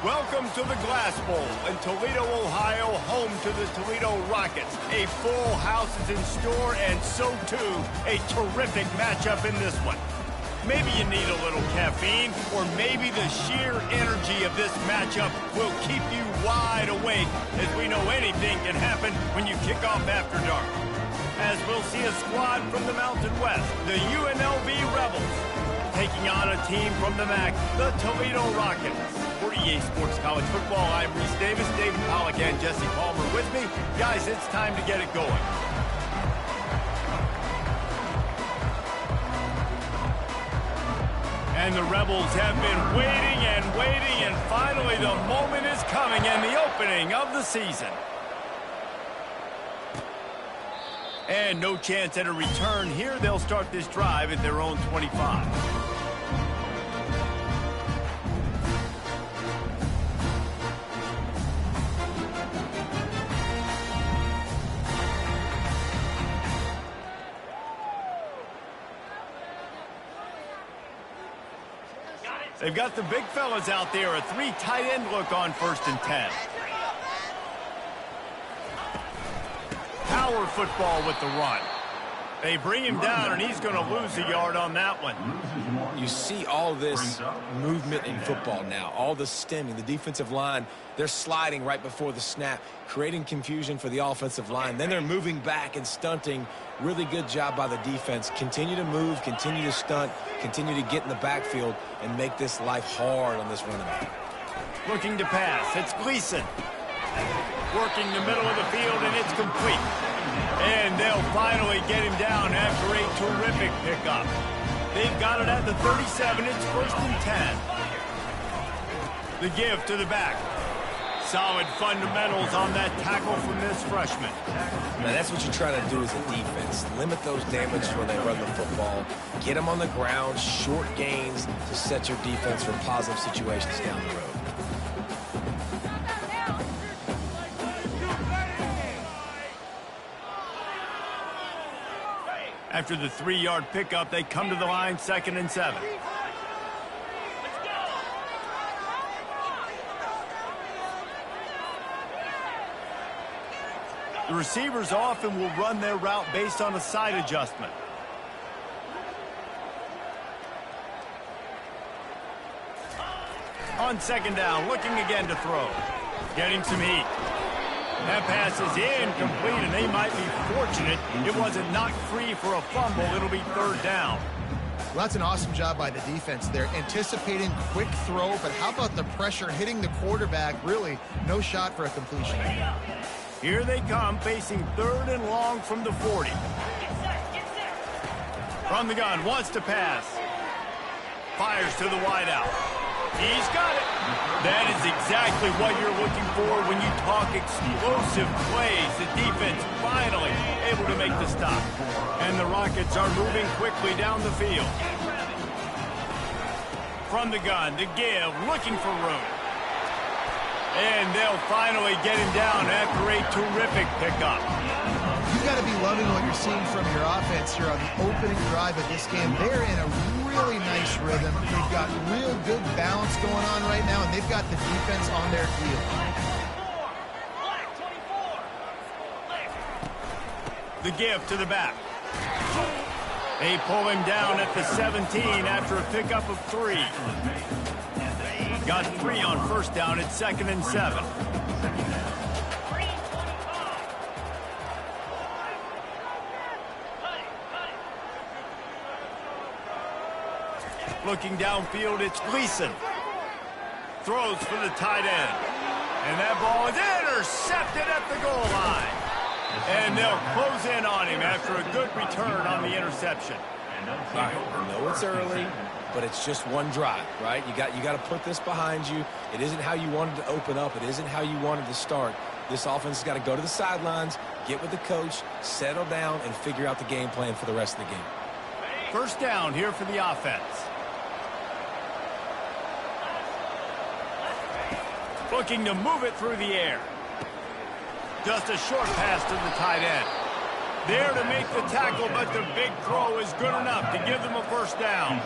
Welcome to the Glass Bowl in Toledo, Ohio, home to the Toledo Rockets. A full house is in store, and so too, a terrific matchup in this one. Maybe you need a little caffeine, or maybe the sheer energy of this matchup will keep you wide awake, as we know anything can happen when you kick off after dark. As we'll see a squad from the Mountain West, the UNLV Rebels, taking on a team from the MAC, the Toledo Rockets. For EA Sports College Football, I'm Reese Davis, David Pollack, and Jesse Palmer with me. Guys, it's time to get it going. And the Rebels have been waiting, and finally the moment is coming and the opening of the season. And no chance at a return here. They'll start this drive at their own 25. They've got the big fellas out there, a three tight end look on 1st and 10. Power football with the run. They bring him down, and he's going to lose a yard on that one. You see all this movement in football now, all the stemming, the defensive line, they're sliding right before the snap, creating confusion for the offensive line. Then they're moving back and stunting. Really good job by the defense. Continue to move, continue to stunt, continue to get in the backfield and make this life hard on this running back. Looking to pass. It's Gleason. Working the middle of the field, and it's complete. And they'll finally get him down after a terrific pickup. They've got it at the 37. It's 1st and 10. The give to the back. Solid fundamentals on that tackle from this freshman. Now, that's what you try to do as a defense. Limit those damages when they run the football. Get them on the ground, short gains to set your defense for positive situations down the road. After the 3-yard pickup, they come to the line, 2nd and 7. The receivers often will run their route based on a side adjustment. On 2nd down, looking again to throw. Getting some heat. That pass is incomplete, and they might be fortunate it wasn't knocked free for a fumble. It'll be 3rd down. Well, that's an awesome job by the defense. They're anticipating quick throw, but how about the pressure hitting the quarterback? Really, no shot for a completion. Here they come, facing 3rd and long from the 40. From the gun, wants to pass. Fires to the wideout. He's got it. That is exactly what you're looking for when you talk explosive plays. The defense finally able to make the stop. And the Rockets are moving quickly down the field. From the gun, the give, looking for room. And they'll finally get him down after a terrific pickup. You got to be loving what you're seeing from your offense here on the opening drive of this game. They're in a really nice rhythm. They've got real good balance going on right now, and they've got the defense on their field. The give to the back. They pull him down at the 17 after a pickup of 3. Got 3 on 1st down. It's 2nd and 7. Looking downfield, it's Gleason. Throws for the tight end. And that ball is intercepted at the goal line. And they'll close in on him after a good return on the interception. All right, I know it's early, but it's just one drive, right? You got to put this behind you. It isn't how you wanted to open up. It isn't how you wanted to start. This offense has got to go to the sidelines, get with the coach, settle down, and figure out the game plan for the rest of the game. 1st down here for the offense. Looking to move it through the air. Just a short pass to the tight end. There to make the tackle, but the big throw is good enough to give them a 1st down.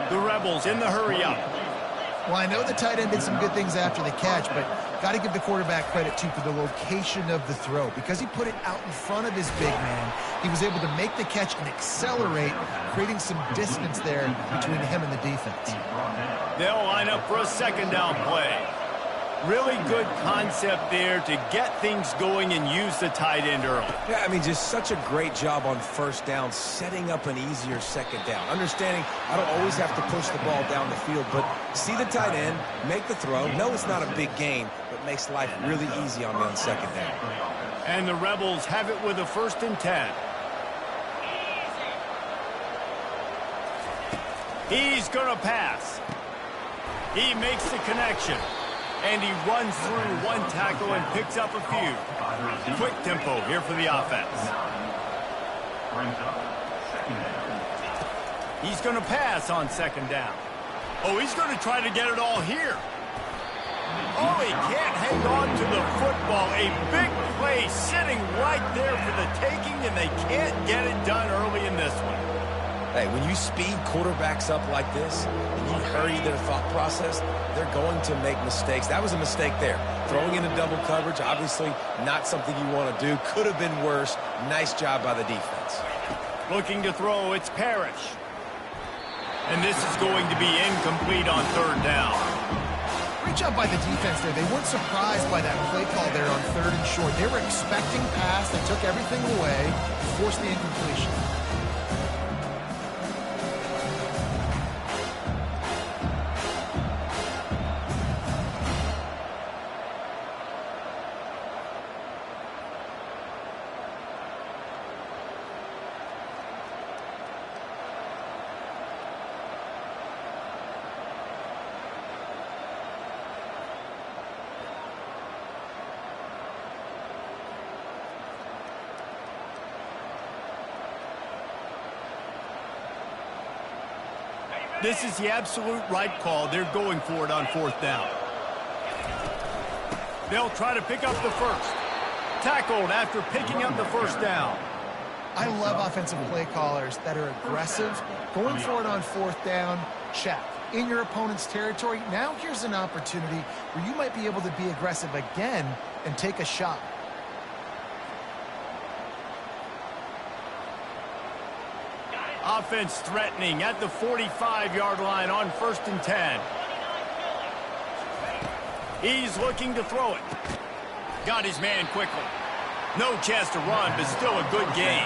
The Rebels in the hurry up. Well, I know the tight end did some good things after the catch, but got to give the quarterback credit, too, for the location of the throw. Because he put it out in front of his big man, he was able to make the catch and accelerate, creating some distance there between him and the defense. They'll line up for a second down play. Really good concept there to get things going and use the tight end early. Yeah, I mean, just such a great job on first down, setting up an easier second down. Understanding I don't always have to push the ball down the field, but see the tight end, make the throw. No, it's not a big gain, but makes life really easy on me on second down. And the Rebels have it with a 1st and 10. He's going to pass. He makes the connection. And he runs through one tackle and picks up a few. Quick tempo here for the offense. He's going to pass on second down. Oh, he's going to try to get it all here. Oh, he can't hang on to the football. A big play sitting right there for the taking, and they can't get it done early in this one. Hey, when you speed quarterbacks up like this and you hurry their thought process, they're going to make mistakes. That was a mistake there. Throwing into double coverage, obviously not something you want to do. Could have been worse. Nice job by the defense. Looking to throw, it's Parrish. And this is going to be incomplete on 3rd down. Great job by the defense there. They weren't surprised by that play call there on 3rd and short. They were expecting pass. They took everything away, forced the incompletion. This is the absolute right call. They're going for it on 4th down. They'll try to pick up the first. Tackled after picking up the 1st down. I love offensive play callers that are aggressive. Going for it on 4th down, check. In your opponent's territory, now here's an opportunity where you might be able to be aggressive again and take a shot. Offense threatening at the 45-yard line on 1st and 10. He's looking to throw it. Got his man quickly. No chance to run, but still a good gain.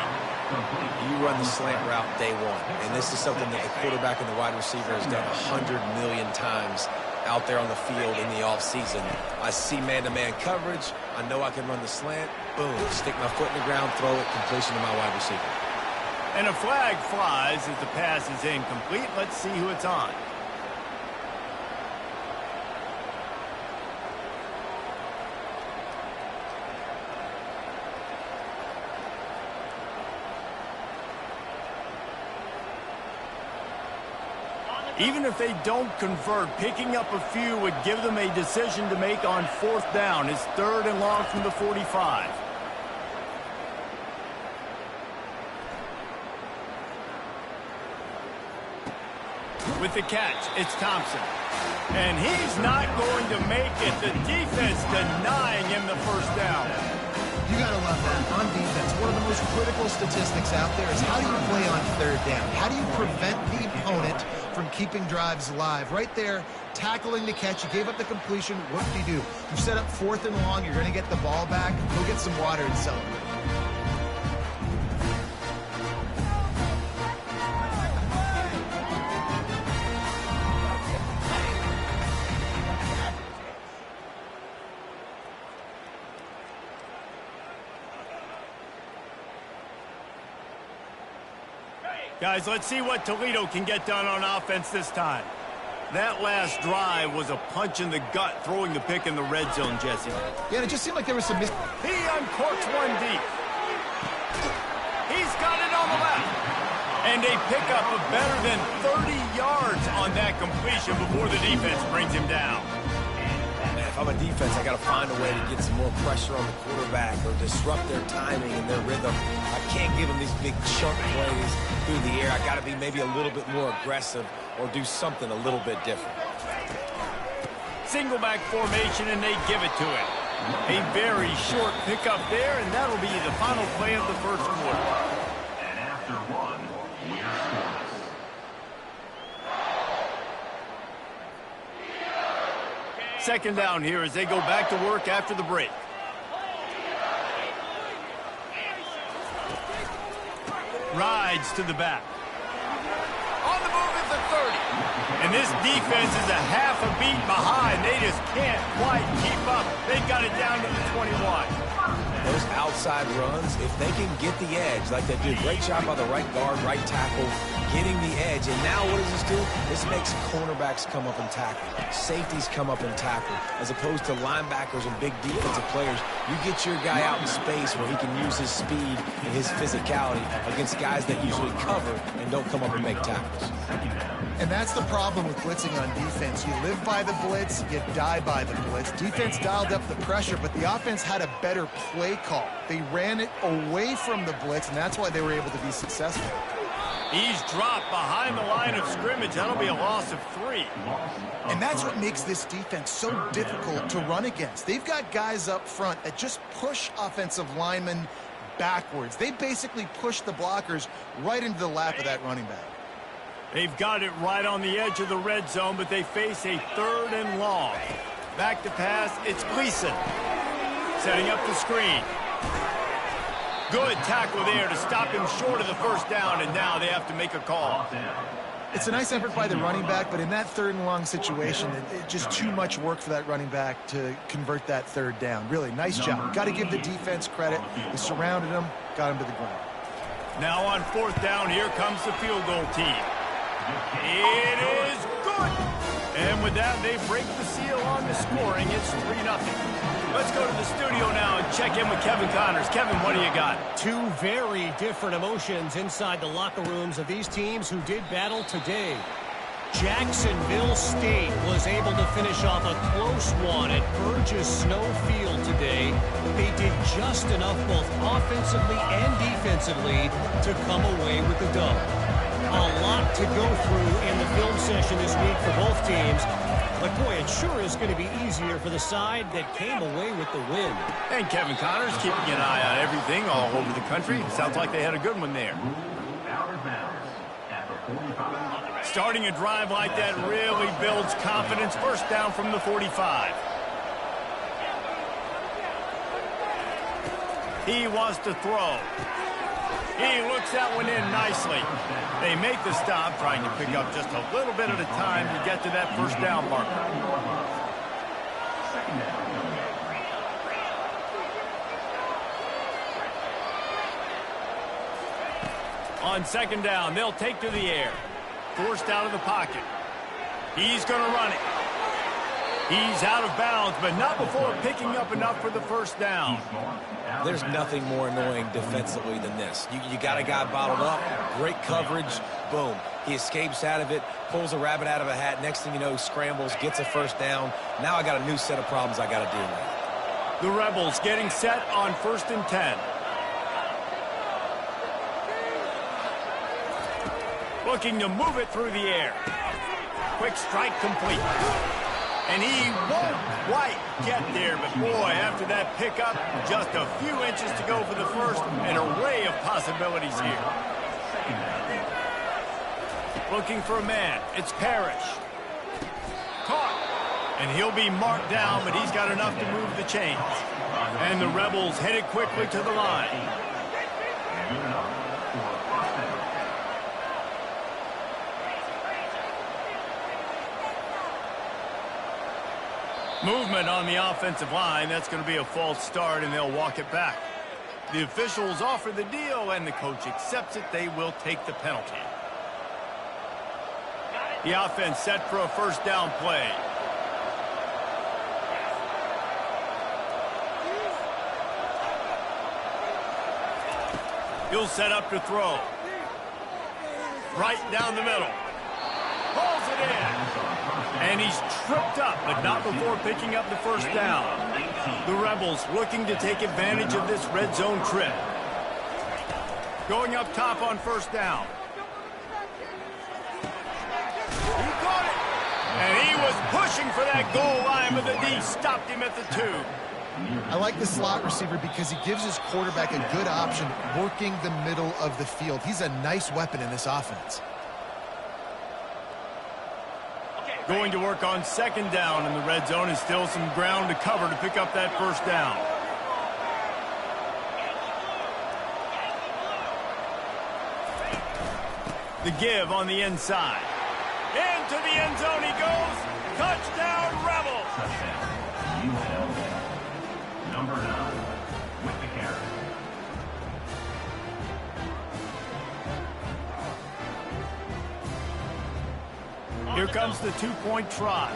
You run the slant route day one, and this is something that the quarterback and the wide receiver has done 100 million times out there on the field in the offseason. I see man-to-man coverage. I know I can run the slant. Boom, stick my foot in the ground, throw it, completion to my wide receiver. And a flag flies as the pass is incomplete. Let's see who it's on. Even if they don't convert, picking up a few would give them a decision to make on 4th down. It's 3rd and long from the 45. With the catch, it's Thompson. And he's not going to make it. The defense denying him the 1st down. You got to love that. On defense, one of the most critical statistics out there is how do you play on 3rd down? How do you prevent the opponent from keeping drives alive? Right there, tackling the catch. You gave up the completion. What do? You set up 4th and long. You're going to get the ball back. Go get some water and celebrate. Guys, let's see what Toledo can get done on offense this time. That last drive was a punch in the gut, throwing the pick in the red zone, Jesse. Yeah, it just seemed like there was some... He uncorks one deep. He's got it on the left. And a pickup of better than 30 yards on that completion before the defense brings him down. If I'm a defense, I got to find a way to get some more pressure on the quarterback or disrupt their timing and their rhythm. I can't give them these big chunk plays through the air. I got to be maybe a little bit more aggressive or do something a little bit different. single back formation, and they give it to him. A very short pickup there, and that'll be the final play of the first quarter. And after one, we're scoreless. Second down here as they go back to work after the break. Rides to the back. On the move is the 30. And this defense is a half a beat behind. They just can't quite keep up. They've got it down to the 21. Those outside runs, if they can get the edge like they do, great job by the right guard, right tackle, getting the edge. And now what does this do? This makes cornerbacks come up and tackle, safeties come up and tackle, as opposed to linebackers and big defensive players. You get your guy out in space where he can use his speed and his physicality against guys that usually cover and don't come up and make tackles. And that's the problem with blitzing on defense. You live by the blitz, you die by the blitz. Defense dialed up the pressure, but the offense had a better play call. They ran it away from the blitz, and that's why they were able to be successful. He's dropped behind the line of scrimmage. That'll be a loss of 3. And that's what makes this defense so difficult to run against. They've got guys up front that just push offensive linemen backwards. They basically push the blockers right into the lap of that running back. They've got it right on the edge of the red zone, but they face a 3rd and long. Back to pass, it's Gleason. Setting up the screen. Good tackle there to stop him short of the first down, and now they have to make a call. It's a nice effort by the running back, but in that 3rd and long situation, it's just too much work for that running back to convert that 3rd down. Really, nice job. Got to give the defense credit. They surrounded him, got him to the ground. Now on 4th down, here comes the field goal team. It is good. And with that, they break the seal on the scoring. It's 3-0. Let's go to the studio now and check in with Kevin Connors. Kevin, what do you got? Two very different emotions inside the locker rooms of these teams who did battle today. Jacksonville State was able to finish off a close one at Burgess Snow Field today. They did just enough both offensively and defensively to come away with the dub. A lot to go through in the film session this week for both teams. But, boy, it sure is going to be easier for the side that came away with the win. And Kevin Connors keeping an eye on everything all over the country. Sounds like they had a good one there. Starting a drive like that really builds confidence. First down from the 45. He wants to throw. He looks that one in nicely. They make the stop, trying to pick up just a little bit at a time to get to that first down marker. On 2nd down, they'll take to the air. Forced out of the pocket. He's going to run it. He's out of bounds, but not before picking up enough for the first down. There's nothing more annoying defensively than this. You got a guy bottled up, great coverage, boom. He escapes out of it, pulls a rabbit out of a hat. Next thing you know, scrambles, gets a first down. Now I got a new set of problems I got to deal with. The Rebels getting set on 1st and 10. Looking to move it through the air. Quick strike complete. And he won't quite get there, but boy, after that pickup, just a few inches to go for the first. An array of possibilities here. Looking for a man. It's Parrish. Caught. And he'll be marked down, but he's got enough to move the chains. And the Rebels headed quickly to the line. Movement on the offensive line. That's going to be a false start, and they'll walk it back. The officials offer the deal, and the coach accepts it. They will take the penalty. The offense set for a first down play. He'll set up to throw. Right down the middle. Pulls it in. And he's tripped up, but not before picking up the first down. The Rebels looking to take advantage of this red zone trip. Going up top on first down. He caught it. And he was pushing for that goal line, but the D stopped him at the 2. I like the slot receiver because he gives his quarterback a good option working the middle of the field. He's a nice weapon in this offense. Going to work on 2nd down in the red zone, and still some ground to cover to pick up that 1st down. The give on the inside. Into the end zone he goes. Touchdown, Rebels. Touchdown, UNLV. Number 9 with the carry. Here comes the 2-point try.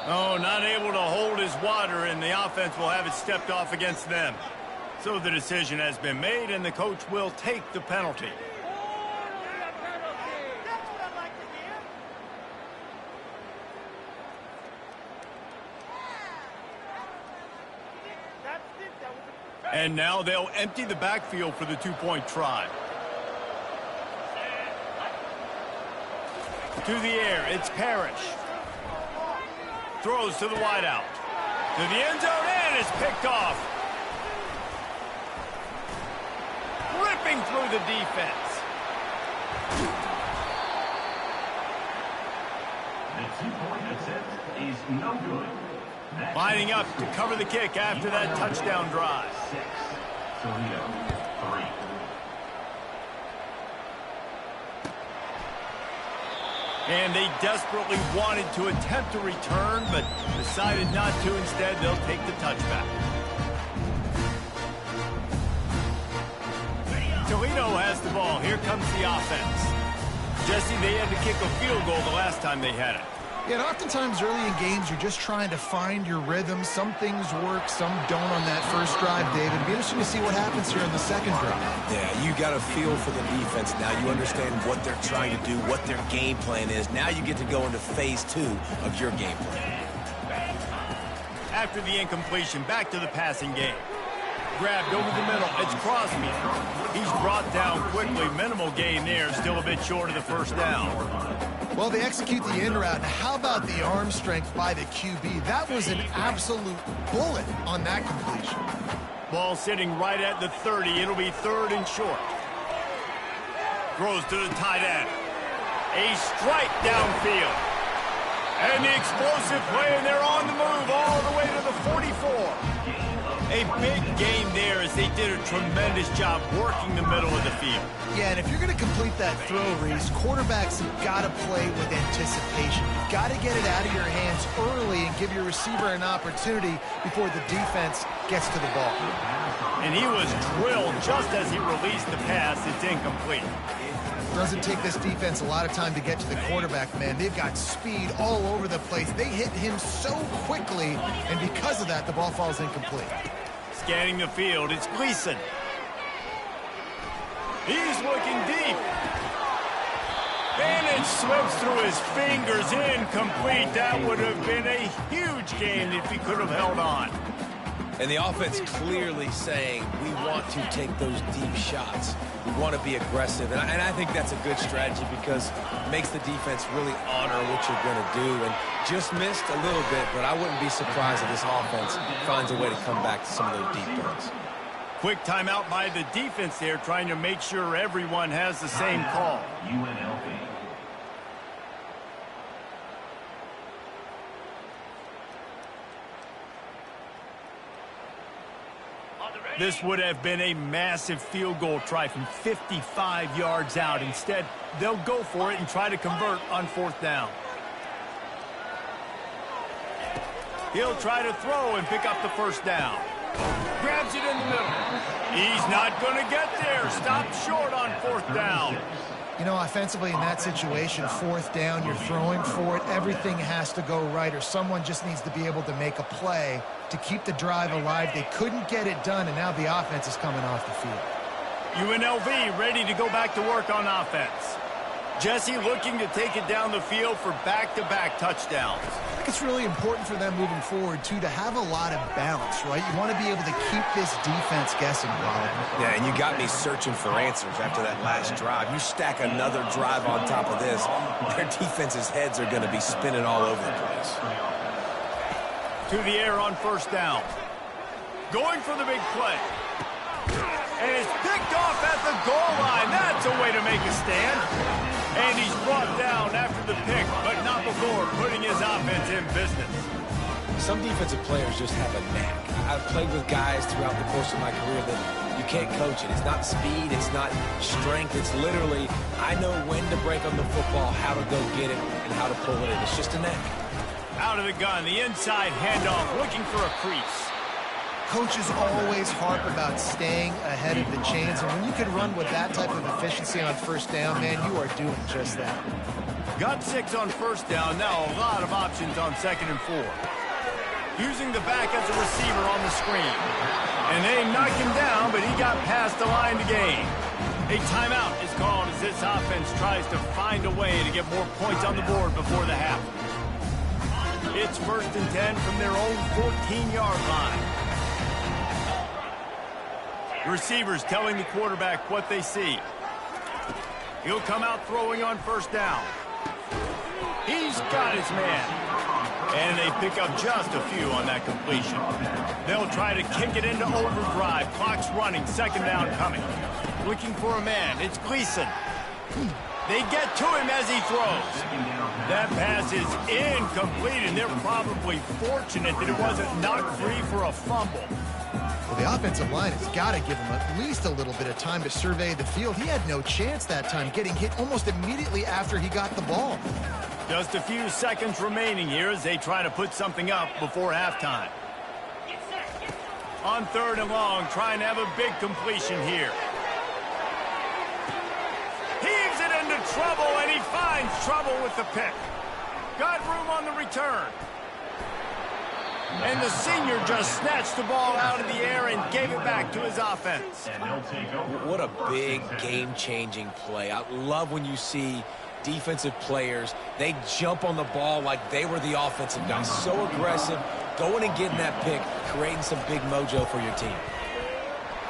Oh, not able to hold his water, and the offense will have it stepped off against them. So the decision has been made, and the coach will take the penalty. And now they'll empty the backfield for the 2-point try. To the air, it's Parrish. Throws to the wideout. To the end zone, and it's picked off. Ripping through the defense. The 2-point attempt is no good. Lining up to cover the kick after that touchdown drive. 6, Toledo 3. And they desperately wanted to attempt a return, but decided not to. Instead, they'll take the touchback. Toledo has the ball. Here comes the offense. Jesse, they had to kick a field goal the last time they had it. Yeah, and oftentimes early in games, you're just trying to find your rhythm. Some things work, some don't on that first drive, David. It'll be interesting to see what happens here in the second drive. Yeah, you got a feel for the defense now. You understand what they're trying to do, what their game plan is. Now you get to go into phase 2 of your game plan. After the incompletion, back to the passing game. Grabbed over the middle. It's Crosby. He's brought down quickly. Minimal gain there. Still a bit short of the 1st down. Well, they execute the in route. Now, how about the arm strength by the QB? That was an absolute bullet on that completion. Ball sitting right at the 30. It'll be 3rd and short. Throws to the tight end. A strike downfield. And the explosive play, and they're on the move all the way to the 44. A big gain there as they did a tremendous job working the middle of the field. Yeah, and if you're going to complete that throw, Reese, quarterbacks have got to play with anticipation. You've got to get it out of your hands early and give your receiver an opportunity before the defense gets to the ball. And he was drilled just as he released the pass. It's incomplete. Doesn't take this defense a lot of time to get to the quarterback, man. They've got speed all over the place. They hit him so quickly, and because of that, the ball falls incomplete. Scanning the field, it's Gleason. He's looking deep. And it slips through his fingers, incomplete. That would have been a huge game if he could have held on. And the offense clearly saying, we want to take those deep shots. We want to be aggressive. And I think that's a good strategy because it makes the defense really honor what you're going to do. And just missed a little bit, but I wouldn't be surprised if this offense finds a way to come back to some of those deep balls. Quick timeout by the defense there, trying to make sure everyone has the same call. UNLV. This would have been a massive field goal try from 55 yards out. Instead, they'll go for it and try to convert on 4th down. He'll try to throw and pick up the 1st down. Grabs it in the middle. He's not going to get there. Stopped short on 4th down. You know, offensively in that situation, 4th down, you're throwing for it. Everything has to go right, or someone just needs to be able to make a play to keep the drive alive. They couldn't get it done, and now the offense is coming off the field. UNLV ready to go back to work on offense. Jesse looking to take it down the field for back-to-back touchdowns. I think it's really important for them moving forward, too, to have a lot of balance, right? You want to be able to keep this defense guessing, Rob. Yeah, and you got me searching for answers after that last drive. You stack another drive on top of this, their defense's heads are going to be spinning all over the place. To the air on first down. Going for the big play. And it's picked off at the goal line. That's a way to make a stand. And he's brought down after the pick, but not before putting his offense in business. Some defensive players just have a knack. I've played with guys throughout the course of my career that you can't coach it. It's not speed, it's not strength. It's literally, I know when to break on the football, how to go get it, and how to pull it in. It's just a knack. Out of the gun, the inside handoff, looking for a crease. Coaches always harp about staying ahead of the chains, and when you can run with that type of efficiency on first down, man, you are doing just that. Got 6 on first down, now a lot of options on 2nd and 4. Using the back as a receiver on the screen. And they knocked him down, but he got past the line to gain. A timeout is called as this offense tries to find a way to get more points on the board before the half. It's 1st and 10 from their own 14-yard line. Receivers telling the quarterback what they see. He'll come out throwing on first down. He's got his man. And they pick up just a few on that completion. They'll try to kick it into overdrive. Clock's running, 2nd down coming. Looking for a man. It's Gleason. They get to him as he throws. That pass is incomplete, and they're probably fortunate that it wasn't knocked free for a fumble. Well, the offensive line has got to give him at least a little bit of time to survey the field. He had no chance that time, getting hit almost immediately after he got the ball. Just a few seconds remaining here as they try to put something up before halftime. On 3rd and long, trying to have a big completion here. Heaves it into trouble, and he finds trouble with the pick. Got room on the return. And the senior just snatched the ball out of the air and gave it back to his offense. What a big game-changing play. I love when you see defensive players, they jump on the ball like they were the offensive guys. So aggressive, going and getting that pick, creating some big mojo for your team.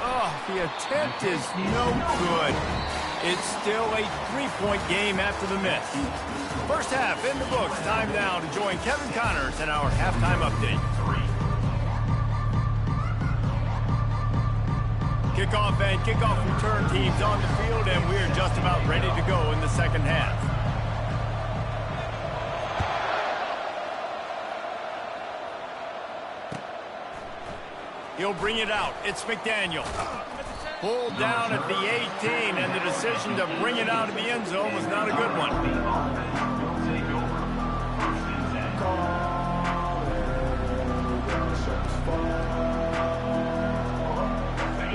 Oh, the attempt is no good. It's still a 3-point game after the miss. First half in the books. Time now to join Kevin Connors in our halftime update. Kickoff and kickoff return teams on the field, and we're just about ready to go in the 2nd half. He'll bring it out. It's McDaniel. Pulled down at the 18, and the decision to bring it out of the end zone was not a good one.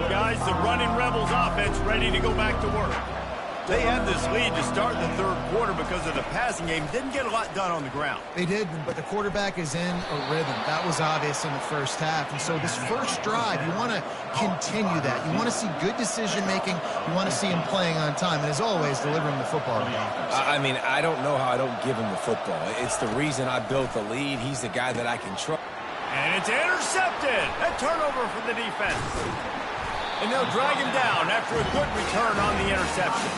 Guys, the running Rebels offense ready to go back to work. They had this lead to start the 3rd quarter because of the passing game. Didn't get a lot done on the ground. They did, but the quarterback is in a rhythm. That was obvious in the first half. And so this first drive, you want to continue that. You want to see good decision-making. You want to see him playing on time. And as always, delivering the football. I mean, I don't know how I don't give him the football. It's the reason I built the lead. He's the guy that I can trust. And it's intercepted. A turnover for the defense. And they'll drag him down after a good return on the interception.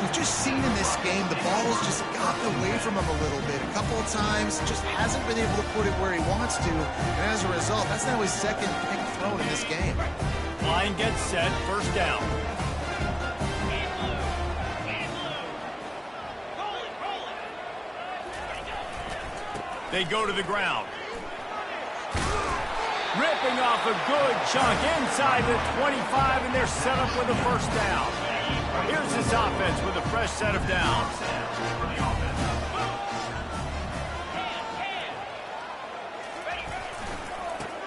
We've just seen in this game, the ball's just gotten away from him a little bit. A couple of times, just hasn't been able to put it where he wants to. And as a result, that's now his 2nd pick thrown in this game. Line gets set, 1st down. They go to the ground. Ripping off a good chunk inside the 25, and they're set up with a 1st down. Here's this offense with a fresh set of downs.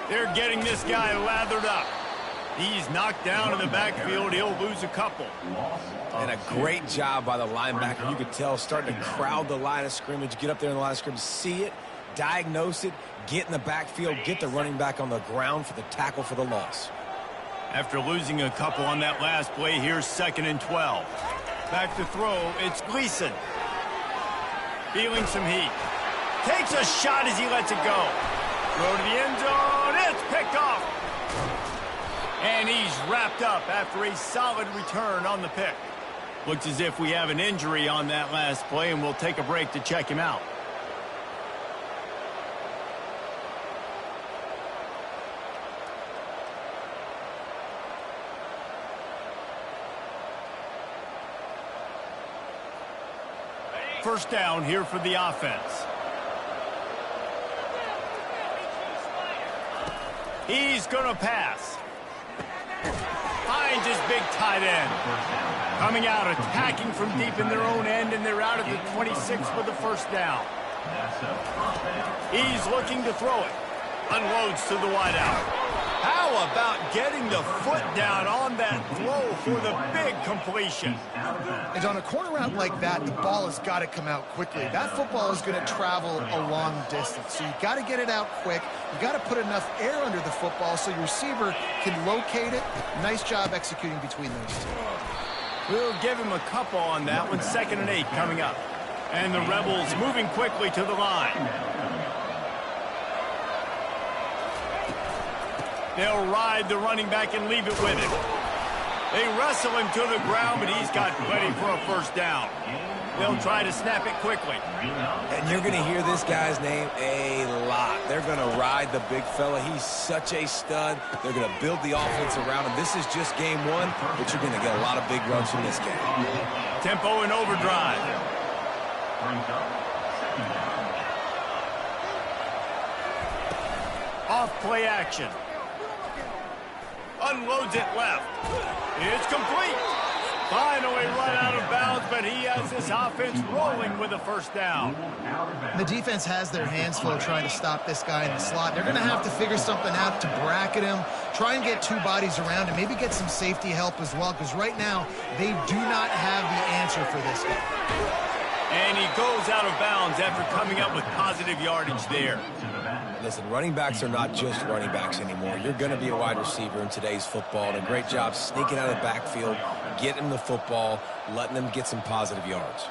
They're getting this guy lathered up. He's knocked down in the backfield. He'll lose a couple. And a great job by the linebacker. You could tell starting to crowd the line of scrimmage, get up there in the line of scrimmage, see it, diagnose it, get in the backfield, get the running back on the ground for the tackle for the loss. After losing a couple on that last play, here's 2nd and 12. Back to throw, it's Gleason. Feeling some heat. Takes a shot as he lets it go. Throw to the end zone, it's picked off. And he's wrapped up after a solid return on the pick. Looks as if we have an injury on that last play, and we'll take a break to check him out. First down here for the offense. He's going to pass. Finds his big tight end. Coming out, attacking from deep in their own end, and they're out at the 26 for the first down. He's looking to throw it. Unloads to the wideout. How about getting the foot down on that throw for the big completion? And on a corner route like that, the ball has got to come out quickly. That football is going to travel a long distance, so you got to get it out quick. You got to put enough air under the football so your receiver can locate it. Nice job executing between those two. We'll give him a couple on that one. 2nd and 8 coming up. And the Rebels moving quickly to the line. They'll ride the running back and leave it with him. They wrestle him to the ground, but he's got plenty for a first down. They'll try to snap it quickly. And you're going to hear this guy's name a lot. They're going to ride the big fella. He's such a stud. They're going to build the offense around him. This is just game one, but you're going to get a lot of big runs from this game. Tempo and overdrive. Off play action. Unloads it left. It's complete. Finally run out of bounds, but he has this offense rolling with a first down. The defense has their hands full trying to stop this guy in the slot. They're going to have to figure something out to bracket him, try and get two bodies around him, maybe get some safety help as well, because right now they do not have the answer for this guy. And he goes out of bounds after coming up with positive yardage there. Listen, running backs are not just running backs anymore. You're going to be a wide receiver in today's football, and a great job sneaking out of the backfield, getting the football, letting them get some positive yards.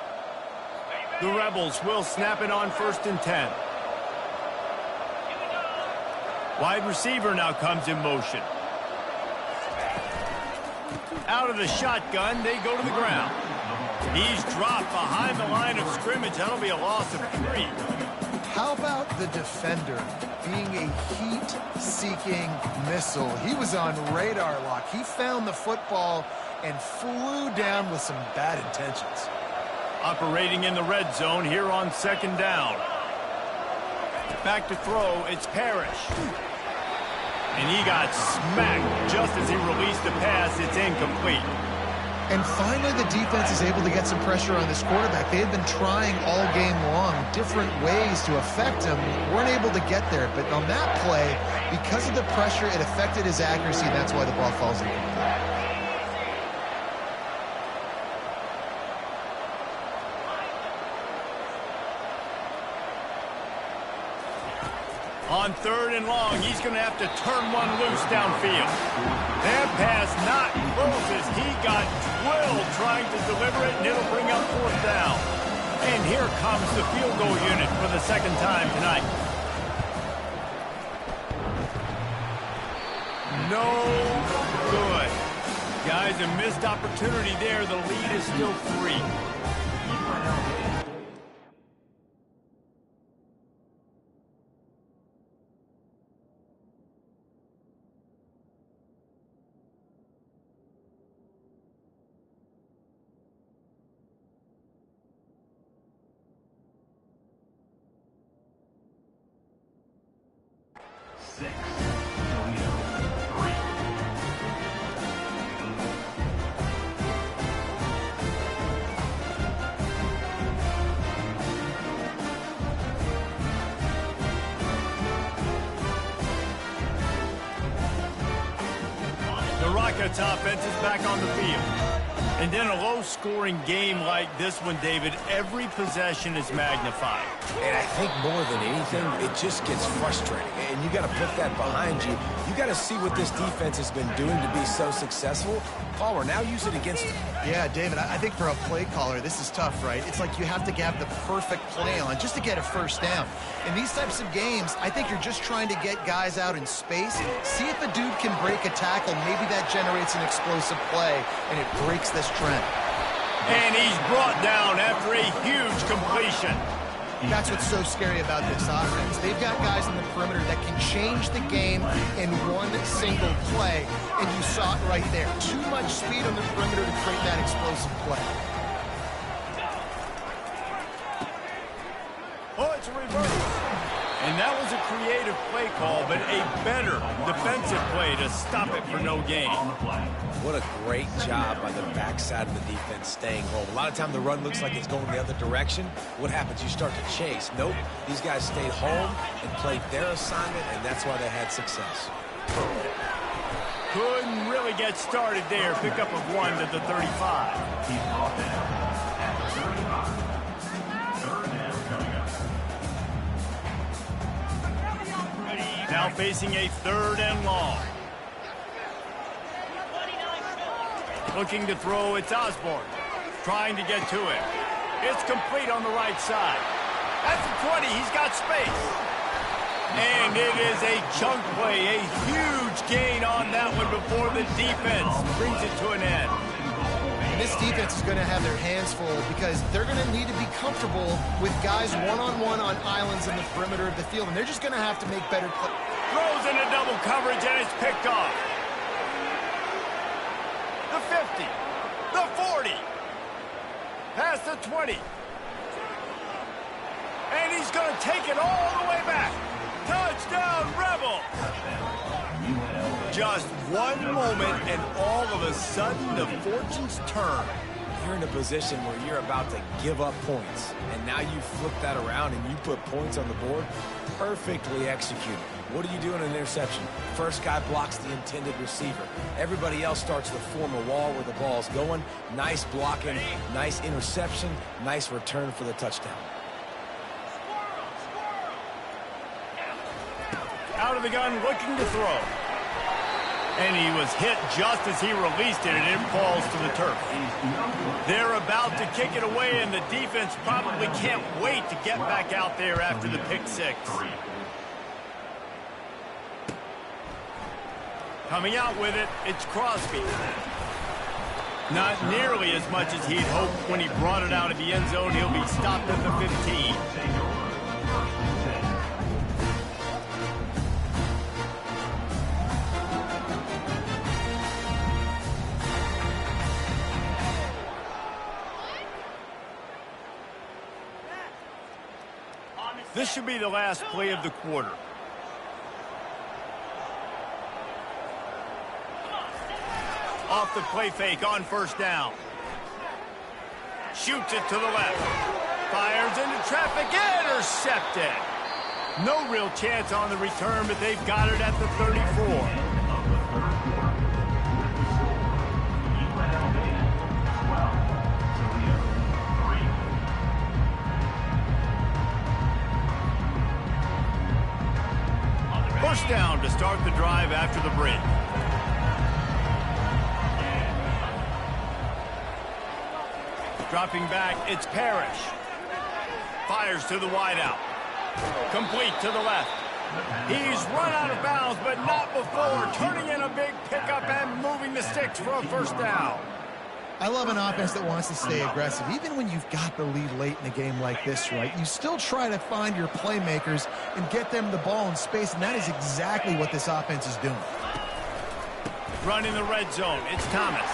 The Rebels will snap it on 1st and 10. Wide receiver now comes in motion. Out of the shotgun, they go to the ground. He's dropped behind the line of scrimmage. That'll be a loss of 3. How about the defender being a heat-seeking missile? He was on radar lock. He found the football and flew down with some bad intentions. Operating in the red zone here on 2nd down. Back to throw, it's Parrish. And he got smacked just as he released the pass. It's incomplete. And finally, the defense is able to get some pressure on this quarterback. They had been trying all game long different ways to affect him. Weren't able to get there. But on that play, because of the pressure, it affected his accuracy, and that's why the ball falls incomplete. On 3rd and long, he's going to have to turn one loose downfield. That pass not close as he got drilled trying to deliver it, and it'll bring up 4th down. And here comes the field goal unit for the 2nd time tonight. No good. Guys, a missed opportunity there. The lead is still 3. The Rockets offense is back on the field. And then a low-scoring game like this one, David, every possession is magnified. And I think more than anything, it just gets frustrating. And you got to put that behind you. You got to see what this defense has been doing to be so successful. Caller, now use it against him. Yeah, David, I think for a play caller, this is tough, right? It's like you have to have the perfect play on just to get a first down. In these types of games, I think you're just trying to get guys out in space, see if a dude can break a tackle. Maybe that generates an explosive play, and it breaks this trend. And he's brought down after a huge completion. That's what's so scary about this offense. They've got guys in the perimeter that can change the game in one single play, and you saw it right there. Too much speed on the perimeter to create that explosive play. Oh, it's a reverse. And that was a creative play call, but a better defensive play to stop it for no gain. What a great job by the backside of the defense staying home. A lot of time the run looks like it's going the other direction. What happens? You start to chase. Nope. These guys stayed home and played their assignment, and that's why they had success. Couldn't really get started there. Pick up of 1 to the 35. He's brought down at the 35. Third down coming up. Now facing a 3rd and long. Looking to throw, it's Osborne. Trying to get to it. It's complete on the right side. At the 20, he's got space. And it is a chunk play, a huge gain on that one before the defense brings it to an end. And this defense is going to have their hands full because they're going to need to be comfortable with guys one-on-one on islands in the perimeter of the field, and they're just going to have to make better plays. Throws into double coverage, and it's picked off. The 50, the 40, past the 20. And he's going to take it all the way back. Touchdown, Rebels! Just one moment, and all of a sudden, the fortunes turn. You're in a position where you're about to give up points, and now you flip that around and you put points on the board. Perfectly executed. What do you do in an interception? First guy blocks the intended receiver. Everybody else starts to form a wall where the ball's going. Nice blocking, nice interception, nice return for the touchdown. Out of the gun, looking to throw. And he was hit just as he released it, and it falls to the turf. They're about to kick it away, and the defense probably can't wait to get back out there after the pick six. Coming out with it, it's Crosby. Not nearly as much as he'd hoped when he brought it out of the end zone. He'll be stopped at the 15. This should be the last play of the quarter. Off the play fake on first down. Shoots it to the left. Fires into traffic. Intercepted. No real chance on the return, but they've got it at the 34. First down to start the drive after the break. Dropping back, it's Parrish. Fires to the wideout. Complete to the left. He's run out of bounds, but not before turning in a big pickup and moving the sticks for a first down. I love an offense that wants to stay aggressive. Even when you've got the lead late in a game like this, right, you still try to find your playmakers and get them the ball in space, and that is exactly what this offense is doing. Run in the red zone. It's Thomas.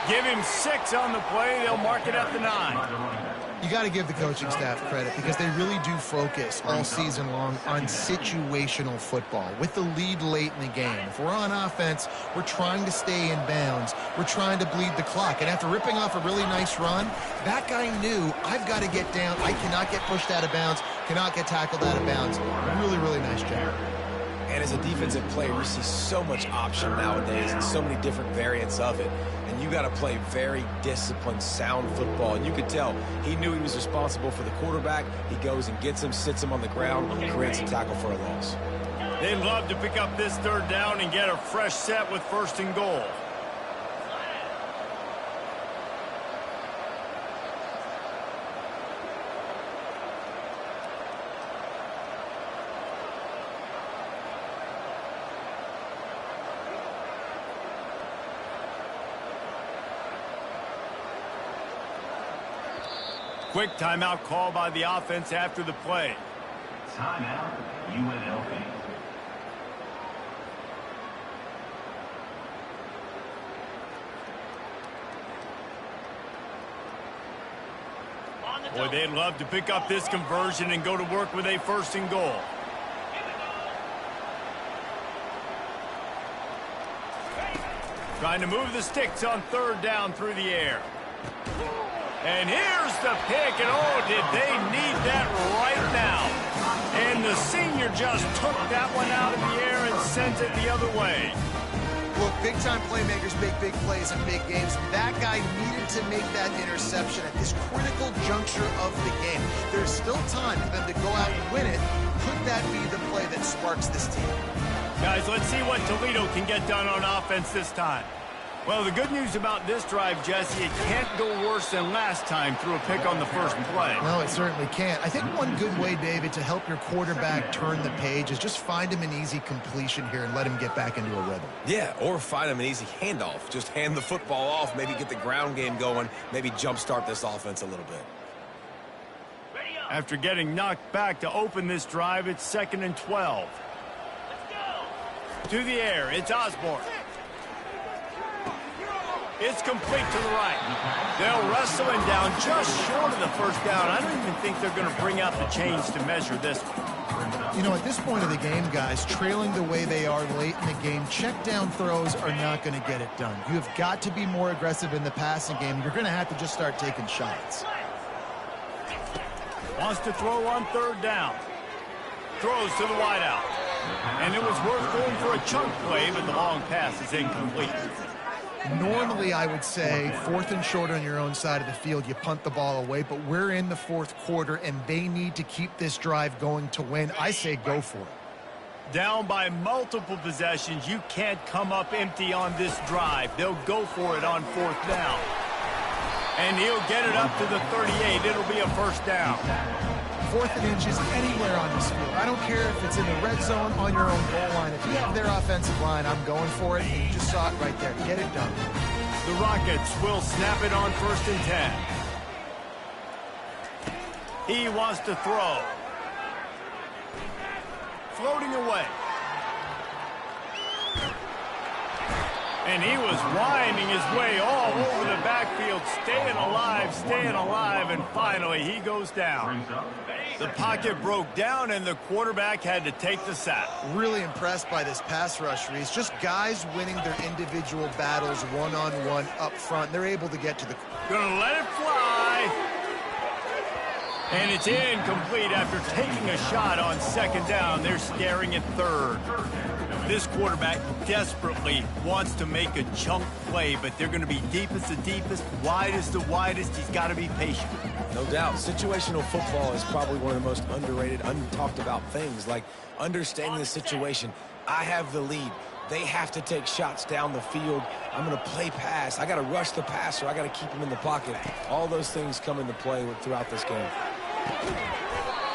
Give him 6 on the play. They'll mark it at the 9. You got to give the coaching staff credit because they really do focus all season long on situational football with the lead late in the game. If we're on offense, we're trying to stay in bounds. We're trying to bleed the clock. And after ripping off a really nice run, that guy knew, I've got to get down. I cannot get pushed out of bounds, cannot get tackled out of bounds. Really, really nice job. And as a defensive player, you see so much option nowadays and so many different variants of it. And you got to play very disciplined, sound football. And you could tell he knew he was responsible for the quarterback. He goes and gets him, sits him on the ground, creates a tackle for a loss. They'd love to pick up this third down and get a fresh set with 1st and goal. Quick timeout call by the offense after the play. Timeout, UNLV. Boy, they'd love to pick up this conversion and go to work with a 1st and goal. Trying to move the sticks on 3rd down through the air. And here's the pick, and oh, did they need that right now. And the senior just took that one out of the air and sent it the other way. Look, big-time playmakers make big plays in big games. That guy needed to make that interception at this critical juncture of the game. There's still time for them to go out and win it. Could that be the play that sparks this team? Guys, let's see what Toledo can get done on offense this time. Well, the good news about this drive, Jesse, it can't go worse than last time through a pick on the first play. No, it certainly can't. I think one good way, David, to help your quarterback turn the page is just find him an easy completion here and let him get back into a rhythm. Yeah, or find him an easy handoff. Just hand the football off, maybe get the ground game going, maybe jumpstart this offense a little bit. After getting knocked back to open this drive, it's 2nd and 12. To the air, it's Osborne. It's complete to the right. They'll wrestle him down just short of the 1st down. I don't even think they're going to bring out the chains to measure this one. You know, at this point of the game, guys, trailing the way they are late in the game, check down throws are not going to get it done. You have got to be more aggressive in the passing game. You're going to have to just start taking shots. Wants to throw on 3rd down. Throws to the wideout. And it was worth going for a chunk play, but the long pass is incomplete. Normally, I would say 4th and short on your own side of the field, you punt the ball away, but we're in the 4th quarter, and they need to keep this drive going to win. I say go for it. Down by multiple possessions, you can't come up empty on this drive. They'll go for it on 4th down. And he'll get it up to the 38. It'll be a 1st down. 4th and inches anywhere on this field. I don't care if it's in the red zone, on your own goal line. If you have their offensive line, I'm going for it. And you just saw it right there. Get it done. The Rockets will snap it on 1st and 10. He wants to throw. Floating away. And he was winding his way all over the backfield, staying alive, and finally he goes down. The pocket broke down, and the quarterback had to take the sack. Really impressed by this pass rush, Reese. Just guys winning their individual battles one-on-one up front. They're able to get to the... Gonna let it fly. And it's incomplete after taking a shot on 2nd down. They're staring at 3rd. This quarterback desperately wants to make a chunk play, but they're going to be deepest the deepest, widest the widest. He's got to be patient. No doubt. Situational football is probably one of the most underrated, untalked about things, like understanding the situation. I have the lead. They have to take shots down the field. I'm going to play pass. I got to rush the passer. I got to keep him in the pocket. All those things come into play throughout this game.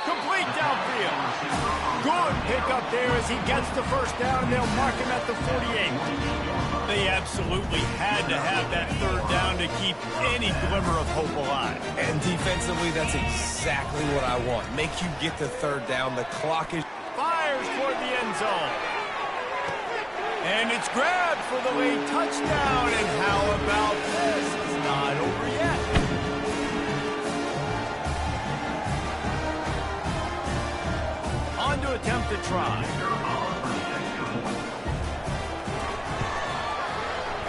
Complete downfield. Good pickup there as he gets the 1st down, and they'll mark him at the 48. They absolutely had to have that 3rd down to keep any glimmer of hope alive. And defensively, that's exactly what I want. Make you get the 3rd down. The clock is... Fires toward the end zone. And it's grabbed for the late touchdown. And how about this? It's not over yet. On to attempt to try.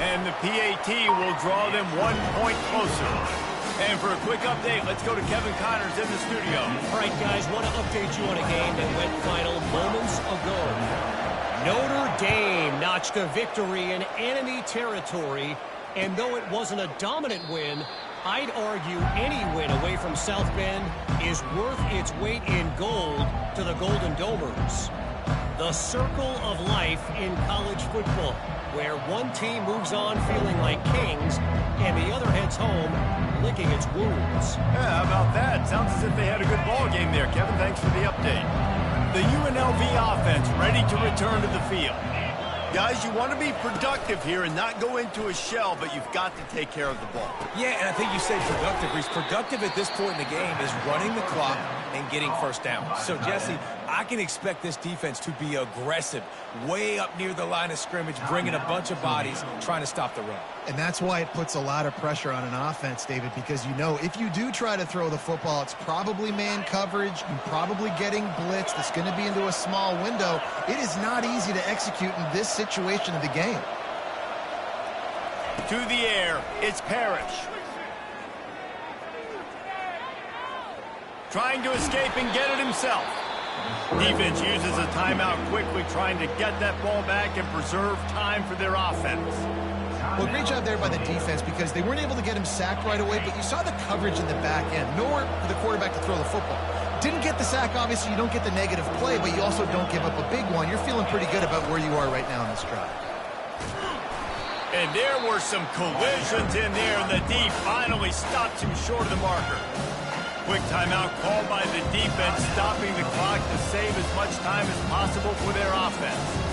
And the PAT will draw them 1 point closer. And for a quick update, let's go to Kevin Connors in the studio. All right, guys, want to update you on a game that went final moments ago. Notre Dame notched a victory in enemy territory And though it wasn't a dominant win, I'd argue any win away from South Bend is worth its weight in gold to the Golden Domers. The circle of life in college football, where one team moves on feeling like kings and the other heads home licking its wounds. Yeah, how about that? Sounds as if they had a good ball game there, Kevin. Thanks for the update. The UNLV offense ready to return to the field. Guys, you want to be productive here and not go into a shell, but you've got to take care of the ball. Yeah, and I think you say productive, Reese. Productive at this point in the game is running the clock and getting first down. So, Jesse, I can expect this defense to be aggressive, way up near the line of scrimmage, bringing a bunch of bodies, trying to stop the run. And that's why it puts a lot of pressure on an offense, David, because you know if you do try to throw the football, it's probably man coverage, you're probably getting blitzed, it's going to be into a small window. It is not easy to execute in this situation of the game. To the air, it's Parrish. Trying to escape and get it himself. Defense uses a timeout quickly, trying to get that ball back and preserve time for their offense. Well, great job there by the defense because they weren't able to get him sacked right away, but you saw the coverage in the back end. Nowhere for the quarterback to throw the football. Didn't get the sack, obviously. You don't get the negative play, but you also don't give up a big one. You're feeling pretty good about where you are right now in this drive. And there were some collisions in there, and the D finally stops him short of the marker. Quick timeout called by the defense, stopping the clock to save as much time as possible for their offense.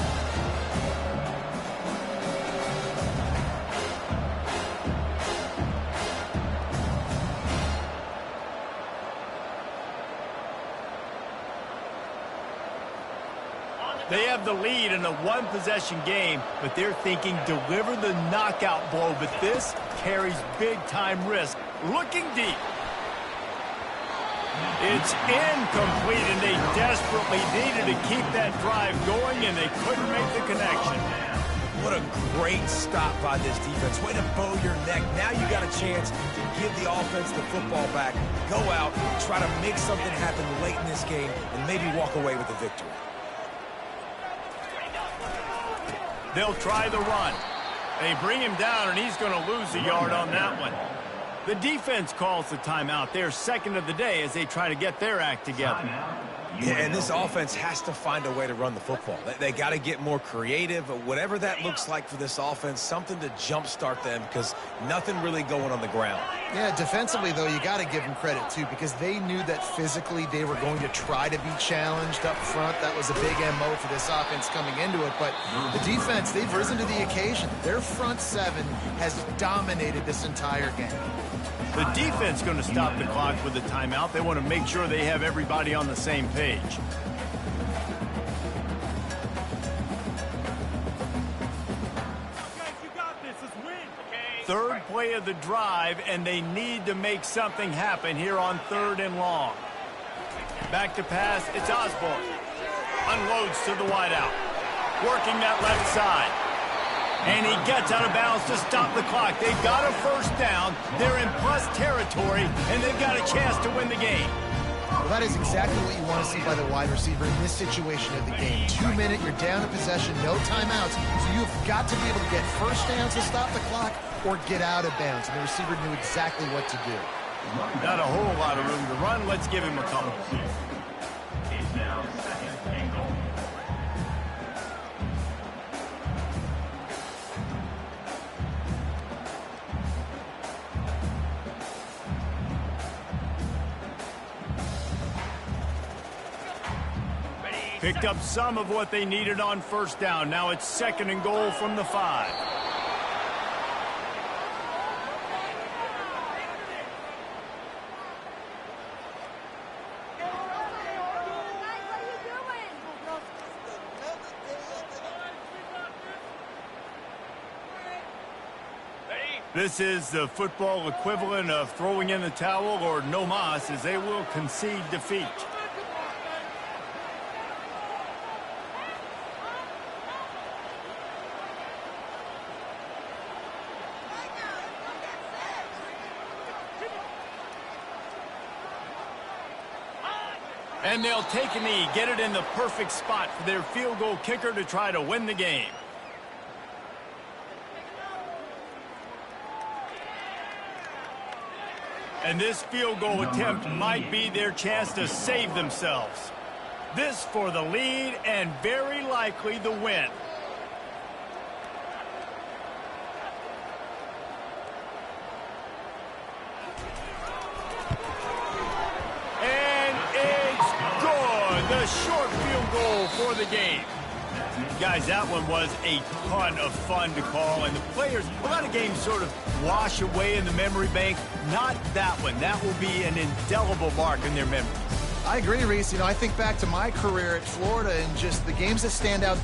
They have the lead in a one-possession game, but they're thinking deliver the knockout blow, but this carries big-time risk. Looking deep. It's incomplete, and they desperately needed to keep that drive going, and they couldn't make the connection. What a great stop by this defense. Way to bow your neck. Now you got a chance to give the offense the football back, go out, try to make something happen late in this game, and maybe walk away with the victory. They'll try the run. They bring him down, and he's going to lose a yard on that one. The defense calls the timeout. They're second of the day as they try to get their act together. Yeah, and this offense has to find a way to run the football. They got to get more creative, whatever that looks like for this offense, something to jumpstart them because nothing really going on the ground. Yeah, defensively, though, you got to give them credit, too, because they knew that physically they were going to try to be challenged up front. That was a big MO for this offense coming into it. But the defense, they've risen to the occasion. Their front seven has dominated this entire game. The defense going to stop the clock with a timeout. They want to make sure they have everybody on the same page. Third play of the drive, and they need to make something happen here on 3rd and long. Back to pass, it's Osborne. Unloads to the wideout. Working that left side. And he gets out of bounds to stop the clock. They've got a first down. They're in plus territory, and they've got a chance to win the game. Well, that is exactly what you want to see by the wide receiver in this situation of the game. 2 minute, you're down in possession, no timeouts. So you've got to be able to get first downs to stop the clock or get out of bounds. And the receiver knew exactly what to do. Not a whole lot of room to run. Let's give him a couple. Is now second and goal. Picked up some of what they needed on first down. Now it's 2nd and goal from the 5. This is the football equivalent of throwing in the towel or no mas, as they will concede defeat. And they'll take a knee, get it in the perfect spot for their field goal kicker to try to win the game. And this field goal attempt might be their chance to save themselves. This for the lead and very likely the win. And it's good. The short field goal for the game. Guys, that one was a ton of fun to call, and the players, a lot of games sort of wash away in the memory bank. Not that one. That will be an indelible mark in their memories. I agree, Reese. You know, I think back to my career at Florida and just the games that stand out